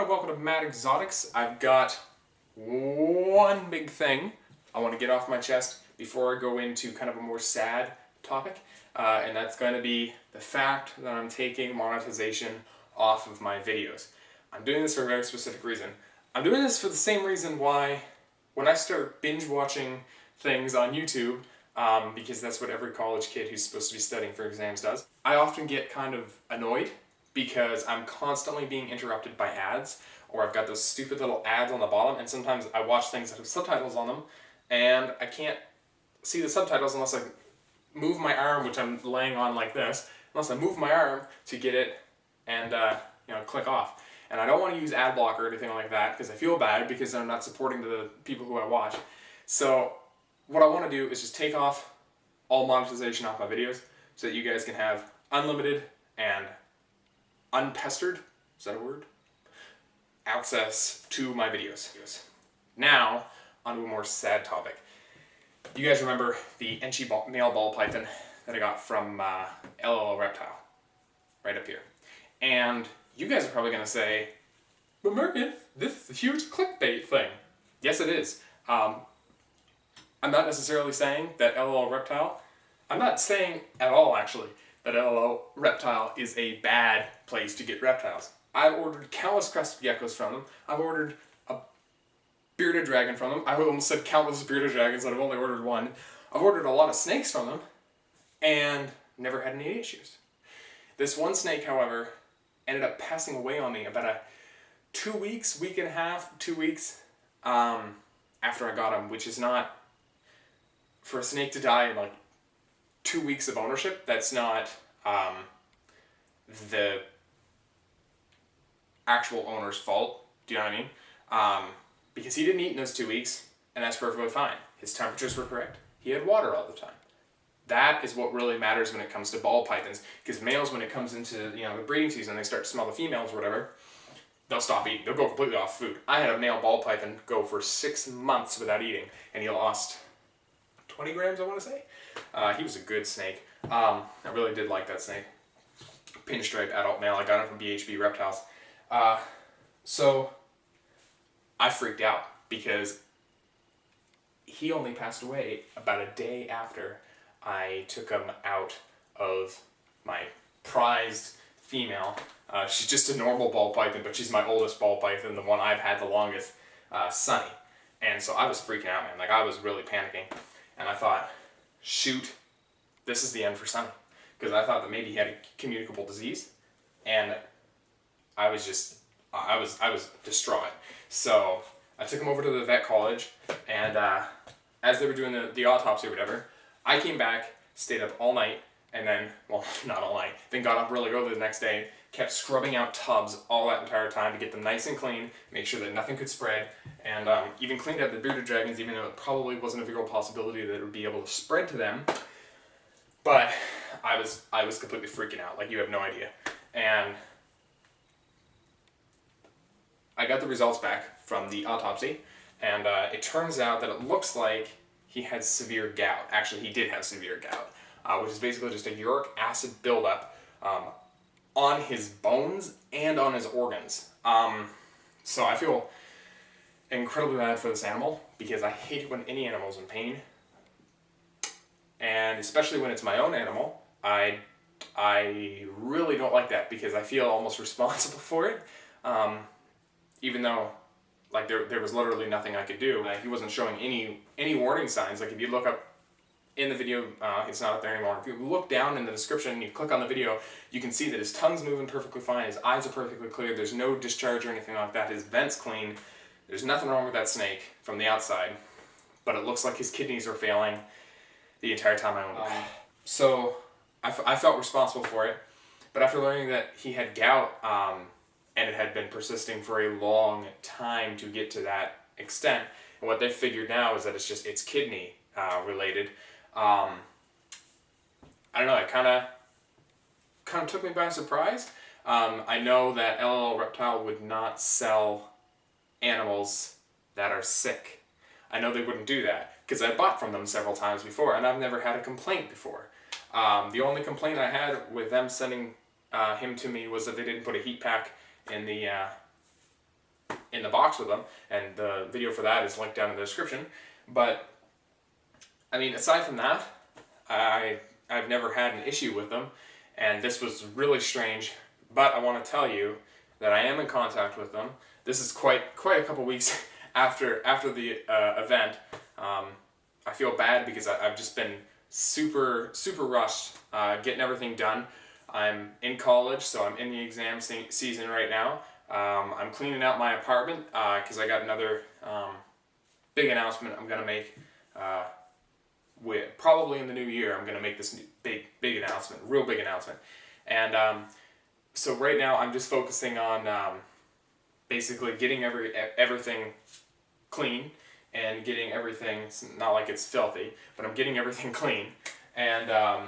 welcome to Mad Exotics. I've got one big thing I want to get off my chest before I go into kind of a more sad topic, and that's going to be the fact that I'm taking monetization off of my videos. I'm doing this for a very specific reason. I'm doing this for the same reason why when I start binge watching things on YouTube, because that's what every college kid who's supposed to be studying for exams does, I often get kind of annoyed because I'm constantly being interrupted by ads, or I've got those stupid little ads on the bottom, and sometimes I watch things that have subtitles on them, and I can't see the subtitles unless I move my arm, which I'm laying on like this, unless I move my arm to get it and click off. And I don't want to use ad blocker or anything like that because I feel bad because I'm not supporting the people who I watch. So what I want to do is just take off all monetization off my videos so that you guys can have unlimited and unpestered, is that a word? Access to my videos. Now, onto a more sad topic. You guys remember the Enchi male ball python that I got from LLL Reptile, right up here. And you guys are probably going to say, but Morgan, this is a huge clickbait thing. Yes, it is. I'm not necessarily saying that LLL Reptile, I'm not saying at all actually, that LLL Reptile is a bad place to get reptiles. I've ordered countless crested geckos from them. I've ordered a bearded dragon from them. I almost said countless bearded dragons, but I've only ordered one. I've ordered a lot of snakes from them, and never had any issues. This one snake, however, ended up passing away on me about 2 weeks, week and a half, 2 weeks after I got him, which is not, for a snake to die in like 2 weeks of ownership, that's not the actual owner's fault. Do you know what I mean? Because he didn't eat in those 2 weeks, and that's perfectly fine. His temperatures were correct. He had water all the time. That is what really matters when it comes to ball pythons, because males, when it comes into the breeding season, they start to smell the females or whatever, they'll stop eating. They'll go completely off food. I had a male ball python go for 6 months without eating, and he lost 20 grams, I want to say. He was a good snake. I really did like that snake. Pinstripe adult male. I got him from BHB Reptiles. So I freaked out because he only passed away about a day after I took him out of my prized female. She's just a normal ball python, but she's my oldest ball python, the one I've had the longest, Sunny. And so I was freaking out, man. Like, I was really panicking. And I thought, shoot, this is the end for Sunny. Because I thought that maybe he had a communicable disease. And I was distraught. So I took him over to the vet college, and as they were doing the autopsy or whatever, I came back, stayed up all night, and then, well, not all night, then got up really early the next day, kept scrubbing out tubs all that entire time to get them nice and clean, make sure that nothing could spread, and even cleaned out the bearded dragons, even though it probably wasn't a real possibility that it would be able to spread to them. But I was completely freaking out, like you have no idea. And I got the results back from the autopsy, and it turns out that it looks like he had severe gout. Actually, he did have severe gout, which is basically just a uric acid buildup on his bones and on his organs. So I feel incredibly bad for this animal because I hate when any animal's in pain, and especially when it's my own animal. I really don't like that because I feel almost responsible for it. Even though, like, there was literally nothing I could do. He wasn't showing any warning signs. Like, if you look up in the video, it's not up there anymore. If you look down in the description and you click on the video, you can see that his tongue's moving perfectly fine, his eyes are perfectly clear, there's no discharge or anything like that, his vent's clean, there's nothing wrong with that snake from the outside, but it looks like his kidneys are failing the entire time I owned him. So I felt responsible for it, but after learning that he had gout, and it had been persisting for a long time to get to that extent. And what they figured now is that it's kidney related. I don't know, it kind of took me by surprise. I know that LLL Reptile would not sell animals that are sick. I know they wouldn't do that because I bought from them several times before, and I've never had a complaint before. The only complaint I had with them sending him to me was that they didn't put a heat pack in the in the box with them, and the video for that is linked down in the description. But I mean, aside from that, I've never had an issue with them, and this was really strange. But I want to tell you that I am in contact with them. This is quite a couple weeks after the event. I feel bad because I've just been super rushed getting everything done. I'm in college, so I'm in the exam season right now. I'm cleaning out my apartment because I got another big announcement I'm gonna make. Probably in the new year, I'm gonna make this big announcement, real big announcement. And so right now, I'm just focusing on basically getting everything clean and getting everything. It's not like it's filthy, but I'm getting everything clean and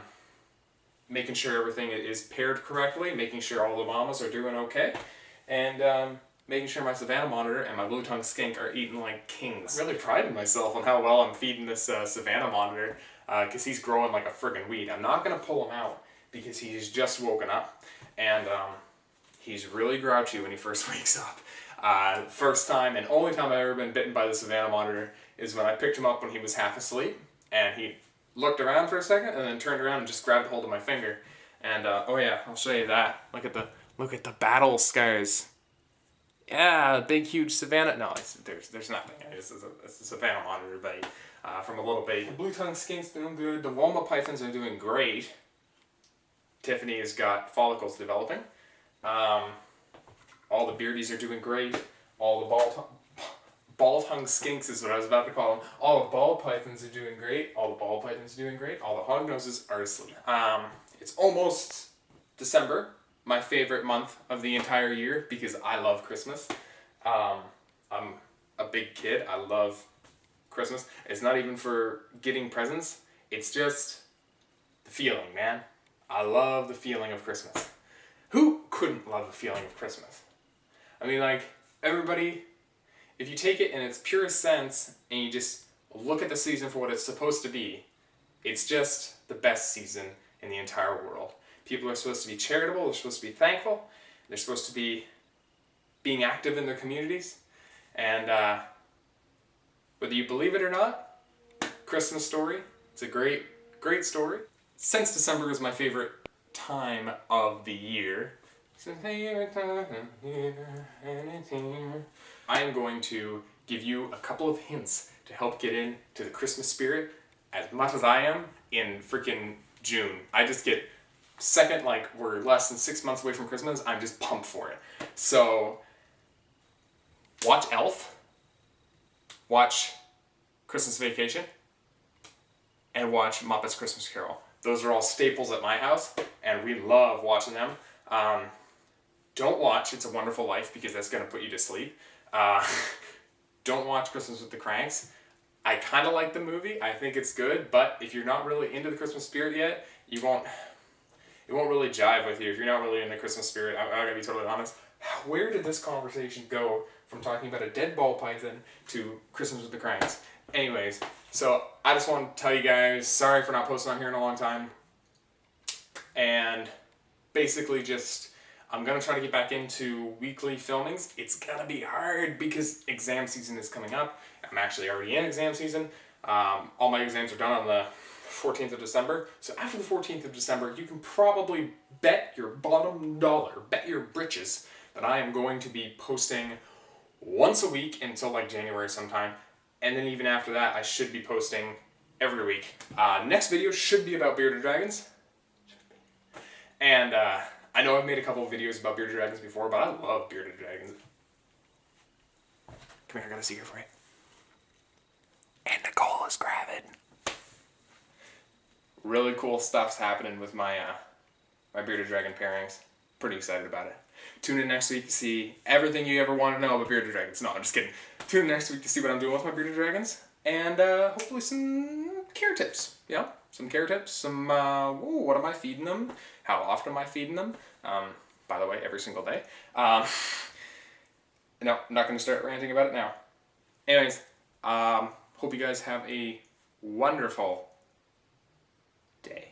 making sure everything is paired correctly, making sure all the mamas are doing okay, and making sure my Savannah monitor and my blue tongue skink are eating like kings. I'm really priding myself on how well I'm feeding this Savannah monitor because he's growing like a friggin' weed. I'm not gonna pull him out because he's just woken up and he's really grouchy when he first wakes up. First time and only time I've ever been bitten by the Savannah monitor is when I picked him up when he was half asleep, and he looked around for a second and then turned around and just grabbed hold of my finger. And oh yeah, I'll show you that. Look at the battle scars. Yeah, big huge Savannah. No, there's nothing. It's a Savannah monitor bite from a little baby. The blue tongue skink's doing good. The Woma pythons are doing great. Tiffany has got follicles developing. All the beardies are doing great. All the ball tongue skinks is what I was about to call them. All the ball pythons are doing great. All the ball pythons are doing great. All the hog noses are asleep. It's almost December, my favorite month of the entire year because I love Christmas. I'm a big kid. I love Christmas. It's not even for getting presents. It's just the feeling, man. I love the feeling of Christmas. Who couldn't love the feeling of Christmas? I mean, like, everybody, if you take it in its purest sense and you just look at the season for what it's supposed to be, it's just the best season in the entire world. People are supposed to be charitable, they're supposed to be thankful, they're supposed to be being active in their communities, and whether you believe it or not, Christmas Story, it's a great story. Since December is my favorite time of the year, I am going to give you a couple of hints to help get into the Christmas spirit as much as I am in freaking June. I just get second, like we're less than 6 months away from Christmas, I'm just pumped for it. So watch Elf, watch Christmas Vacation, and watch Muppets Christmas Carol. Those are all staples at my house, and we love watching them. Don't watch It's a Wonderful Life because that's going to put you to sleep. Don't watch Christmas with the Cranks. I kind of like the movie. I think it's good, but if you're not really into the Christmas spirit yet, it won't really jive with you if you're not really in the Christmas spirit. I'm going to be totally honest. Where did this conversation go from talking about a dead ball python to Christmas with the Cranks? Anyways, so I just want to tell you guys, sorry for not posting on here in a long time. And basically just, I'm going to try to get back into weekly filmings. It's going to be hard because exam season is coming up. I'm actually already in exam season. All my exams are done on the 14th of December. So after the 14th of December, you can probably bet your bottom dollar, bet your britches, that I am going to be posting once a week until like January sometime. And then even after that, I should be posting every week. Next video should be about bearded dragons. And I know I've made a couple of videos about bearded dragons before, but I love bearded dragons. Come here, I got a secret for you. And Nicole is gravid. Really cool stuff's happening with my my bearded dragon pairings. Pretty excited about it. Tune in next week to see everything you ever want to know about bearded dragons. No, I'm just kidding. Tune in next week to see what I'm doing with my bearded dragons. And hopefully some care tips. Yeah, some care tips. Some, what am I feeding them? How often am I feeding them? By the way, every single day. No, I'm not going to start ranting about it now. Anyways, hope you guys have a wonderful day.